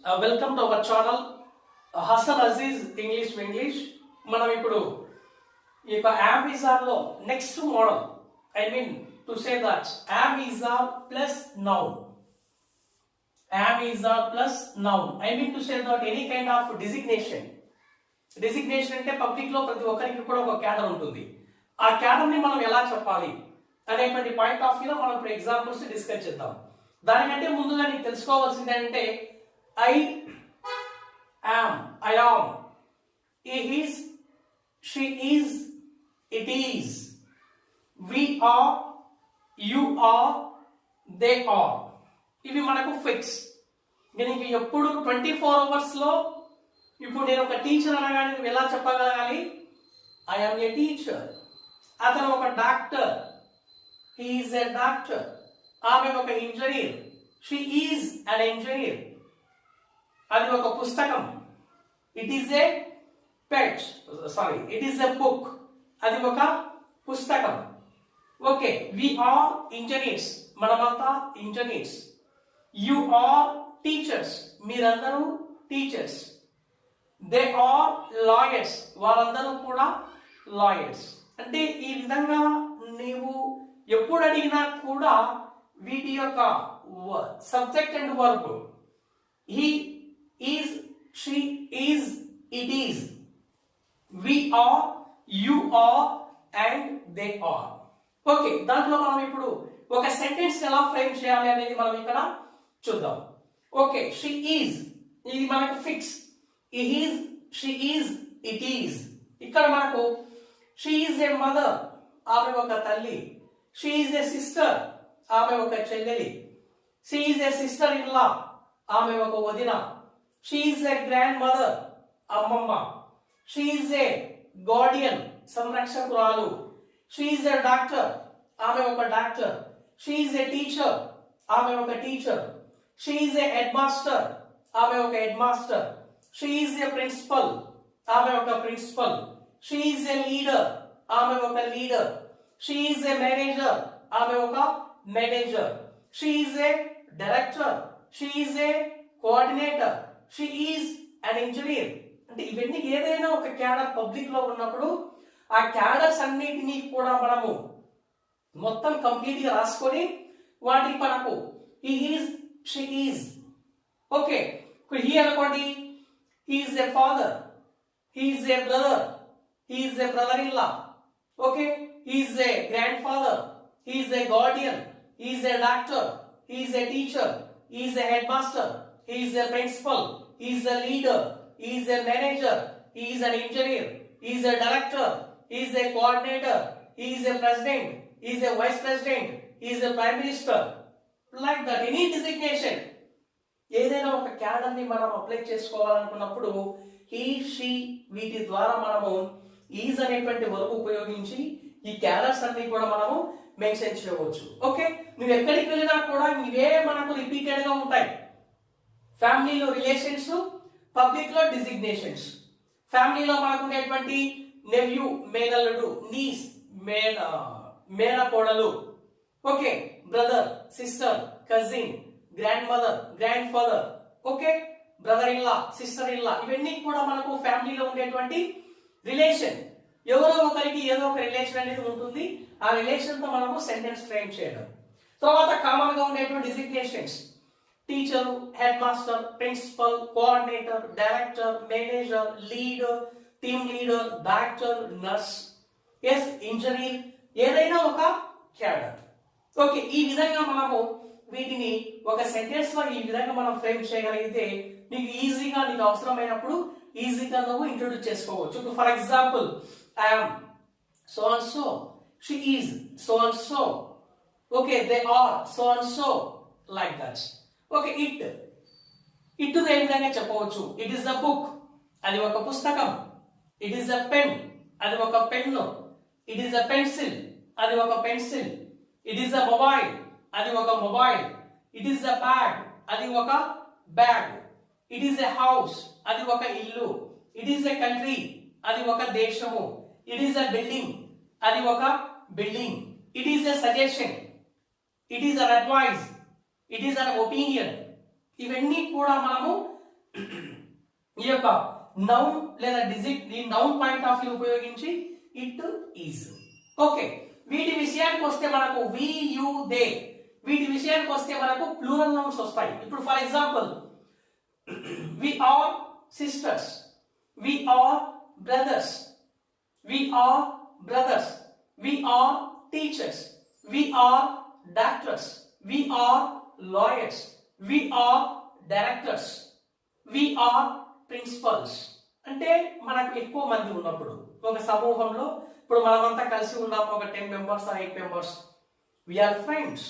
Welcome to our channel Hasan Aziz English. మనం ఇప్పుడు ఈ యొక్క అమెజాన్ లో next model, I mean to say that Amazon plus noun. Amazon plus noun, I mean to say that any kind of designation అంటే public లో ప్రతి ఒక్కరికి కూడా ఒక క్యాడర్ ఉంటుంది. ఆ క్యాడర్ ని మనం ఎలా చెప్పాలి అనేటువంటి పాయింట్ ఆఫ్ వ్యూలో మనం ఇప్పుడు ఎగ్జాంపుల్స్ డిస్కస్ చేద్దాం. దానికంటే ముందుగా నీకు తెలుసుకోవాల్సింది ఏంటంటే I am, he is, she is, it is, we are, you are, they are. ఇవి మనకు ఫిక్స్. దీనికి ఎప్పుడు 24 hours లో ఇప్పుడు నేను ఒక టీచర్ అనగానే నువ్వు ఎలా చెప్పగలగాలి? I am a teacher. అతను ఒక doctor, he is a doctor. ఆమె ఒక engineer, she is an engineer. అది ఒక పుస్తకం, it is a it is a book. అది ఒక పుస్తకం. ఓకే, వి ఆర్ ఇంజనీర్స్, మనమంతా ఇంజనీర్స్. యు ఆర్ టీచర్స్, మీరందరూ టీచర్స్. దే ఆర్ లాయర్స్, వాళ్ళందరూ కూడా లాయర్స్. అంటే ఈ విధంగా నీవు ఎప్పుడు అడిగినా కూడా వీటి యొక్క subject and verb he is, she is, it is, we are, you are, and they are. Okay, దాంట్లో మనం ఇప్పుడు ఒక సెంటెన్స్ ఎలా ఫ్రేమ్ చేయాలి అనేది మనం ఇక్కడ చూద్దాం. ఓకే, she is, ఇది మనకు fix. he is, she is, it is. ఇక్కడ మనకు she is a mother, ఆమె ఒక తల్లి. she is a sister, ఆమె ఒక చెల్లెలి. she is a sister in law, ఆమె ఒక వదిన. She is a grandmother, అమ్మమ్మ. She is a guardian, సంరక్షకురాలు. She is a doctor, ఆమె ఒక doctor. She is a teacher, ఆమె ఒక teacher. She is a headmaster, ఆమె ఒక headmaster. She is a principal, ఆమె ఒక principal. She is a leader, ఆమె ఒక leader. She is a manager, ఆమె ఒక manager. She is a director, she is a coordinator. She is an engineer. అంటే ఇవన్నీ ఏదైనా ఒక క్యాడర్ పబ్లిక్ లో ఉన్నప్పుడు ఆ క్యాడర్స్ అన్నిటినీ కూడా మనము మొత్తం కంప్లీట్ గా రాసుకొని వాటికి మనకు he is, she is. Okay, ఇప్పుడు he అనుకోండి, he is a father, he is a brother, he is a brother-in-law. Okay, he is a grandfather, he is a guardian, he is a doctor, he is a teacher, he is a headmaster, he is a principal, he is a leader, he is a manager, he is an engineer, he is a director, he is a coordinator, he is a president, he is a vice president, he is a prime minister. Like that, any designation. ఏదైనా ఒక cadre ని మనం apply చేసుకోవాలనుకున్నప్పుడు he, she వీటి ద్వారా మనము is అనేటువంటి verb ఉపయోగించి ఈ క్యాడర్స్ అన్ని కూడా మనము మెన్షన్ చేయవచ్చు. ఓకే, నువ్వు ఎక్కడికి వెళ్ళినా కూడా ఇవే మనకు రిపీటెడ్ గా ఉంటాయి. ఫ్యామిలీలో రిలేషన్స్, పబ్లిక్ లో డిజిగ్నేషన్స్. ఫ్యామిలీలో మనకు ఉండేటువంటి నెవ్యూ మేనల్లుడు, నీస్ మేనకోడలు. Okay, brother, sister, cousin, grand mother, grand father. Okay, brother in law, sister in law. ఇవన్నీ కూడా మనకు ఫ్యామిలీలో ఉండేటువంటి రిలేషన్. ఎవరో ఒకరికి ఏదో ఒక రిలేషన్ అనేది ఉంటుంది. ఆ రిలేషన్ తో మనము సెంటెన్స్ ఫ్రేమ్ చేయడం. తర్వాత కామన్ గా ఉండేటువంటి designations, teacher, head master, principal, coordinator, director, manager, leader, team leader, doctor, nurse, engineer, ఏదైనా ఒక క్యాడర్. ఓకే, ఈ విధంగా మనము వీటిని ఒక సెంటెన్స్ లో ఈ విధంగా మనం ఫ్రేమ్ చేయగలిగితే నీకు ఈజీగా, నీకు అవసరమైనప్పుడు ఈజీగా నువ్వు ఇంట్రొడ్యూస్ చేసుకోవచ్చు. ఇప్పుడు for example, I am so and so, she is so and so. Okay, they are so and so, like that. Okay, it ఏ విధంగా చెప్పవచ్చు? ఇట్ ఈస్ అ బుక్, అది ఒక పుస్తకం. ఇట్ ఈస్ అ పెన్, అది ఒక pen. It is a pencil, అది ఒక pencil. It is a mobile, అది ఒక mobile. It is a bag, అది ఒక bag. It is a house, అది ఒక ఇల్లు. ఇట్ ఈస్ ఎ కంట్రీ, అది ఒక దేశము. ఇట్ ఈస్ ఎ బిల్డింగ్, అది ఒక building. It is a suggestion, it is an advice, it is an opinion. ఇవన్నీ కూడా మనము ఈ యొక్క నౌన్ లేదా డిజిట్ ఈ నౌన్ పాయింట్ ఆఫ్ వ్యూ ఉపయోగించి ఇట్ ఈజ్. ఓకే, వీటి విషయానికి వస్తే మనకు వి యు దే, వీటి విషయానికి వస్తే మనకు ప్లూరల్ నౌన్స్ వస్తాయి. ఇప్పుడు for example we are sisters, we are brothers, we are brothers, we are teachers, we are doctors, we are lawyers, we are directors, we are principals. అంటే మనకు ఎక్కువ మంది ఉన్నప్పుడు ఒక సమూహంలో, ఇప్పుడు మనమంతా కలిసి ఉన్నాం ఒక 10 members or 8 members, we are friends.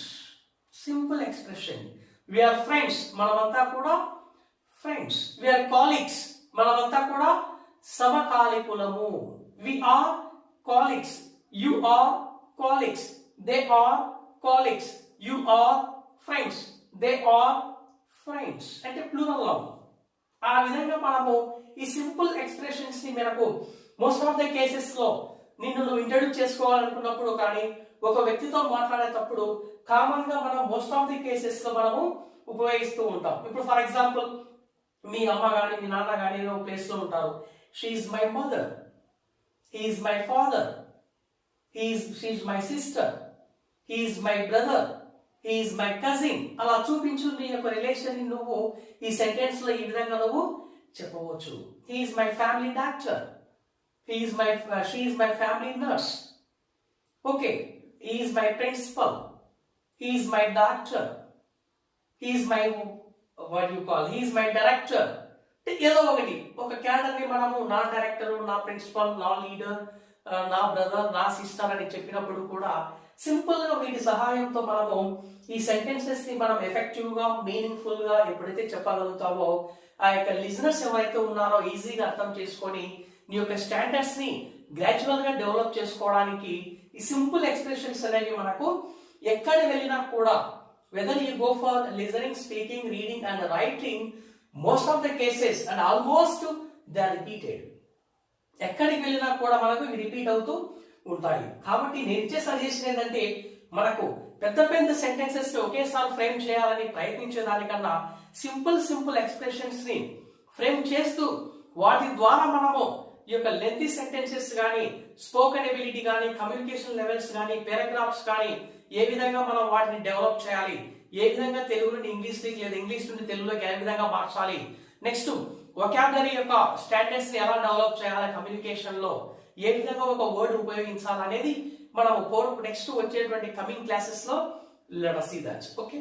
Simple expression, we are friends, మనమంతా కూడా ఫ్రెండ్స్. వి ఆర్ కాలీగ్స్, మనమంతా కూడా సమకాలికులము. We are colleagues, you are colleagues, they are colleagues, you are friends, they are friends. అంటే ప్లూరల్ నౌన్. ఆ విధంగా మనము ఈ సింపుల్ ఎక్స్ప్రెషన్స్ ని మనకు మోస్ట్ ఆఫ్ ద కేసెస్ లో నిన్ను నువ్వు ఇంట్రడ్యూస్ చేసుకోవాలనుకున్నప్పుడు కానీ ఒక వ్యక్తితో మాట్లాడేటప్పుడు కామన్ గా మనం మోస్ట్ ఆఫ్ ది కేసెస్ లో మనము ఉపయోగిస్తూ ఉంటాం. ఇప్పుడు ఫర్ ఎగ్జాంపుల్ మీ అమ్మ కానీ మీ నాన్న కానీ ఒక ప్లేస్ లో ఉంటారు. She is my mother, he is my father, she is my sister, he is my brother, he is my cousin. అలా చూపించు నీ యొక్క రిలేషన్ ని నువ్వు ఈ సెంటెన్స్ లో ఈ విధంగా నువ్వు చెప్పవచ్చు. He is my family doctor, she is my family nurse. Okay, he is my principal, he is my doctor, he is my he is my director. ఏదో ఒకటి ఒక క్యాడర్ ని మనము నా డైరెక్టర్, నా ప్రిన్సిపల్, నా లీడర్, నా బ్రదర్, నా సిస్టర్ అని చెప్పినప్పుడు కూడా సింపుల్ గా వీటి సహాయంతో మనము ఈ సెంటెన్సెస్ ని మనం ఎఫెక్టివ్ గా మీనింగ్ఫుల్ గా ఎప్పుడైతే చెప్పగలుగుతావో ఆ యొక్క లిజనర్స్ ఎవరైతే ఉన్నారో ఈజీగా అర్థం చేసుకొని నీ యొక్క స్టాండర్డ్స్ ని గ్రాడ్యువల్ గా డెవలప్ చేసుకోవడానికి ఈ సింపుల్ ఎక్స్ప్రెషన్స్ అనేవి మనకు ఎక్కడ వెళ్ళినా కూడా, whether you go for listening, speaking, reading and writing, most of the cases and almost they are repeated. ఎక్కడికి వెళ్ళినా కూడా మనకు ఇవి రిపీట్ అవుతూ ఉంటాయి. కాబట్టి నేను ఇచ్చే సజెషన్ ఏంటంటే మనకు పెద్ద పెద్ద సెంటెన్సెస్ ని ఒకేసారి ఫ్రేమ్ చేయాలని ప్రయత్నించే దానికన్నా సింపుల్ ఎక్స్ప్రెషన్స్ ని ఫ్రేమ్ చేస్తూ వాటి ద్వారా మనము ఈ యొక్క లెంతీ సెంటెన్సెస్ కానీ, స్పోకెన్ ఎబిలిటీ కానీ, కమ్యూనికేషన్ లెవెల్స్ కానీ, పారాగ్రాఫ్స్ కానీ ఏ విధంగా మనం వాటిని డెవలప్ చేయాలి, ఏ విధంగా తెలుగు నుండి ఇంగ్లీష్ లోకి లేదా ఇంగ్లీష్ నుండి తెలుగులోకి ఏ విధంగా మార్చాలి, నెక్స్ట్ వొకాబులరీ యొక్క స్టాండర్డ్స్ ని ఎలా డెవలప్ చేయాలి, కమ్యూనికేషన్ లో ఏ విధంగా ఒక వర్డ్ ఉపయోగించాలి అనేది మనము నెక్స్ట్ వచ్చేటువంటి కమింగ్ క్లాసెస్ లో let us see that. Okay.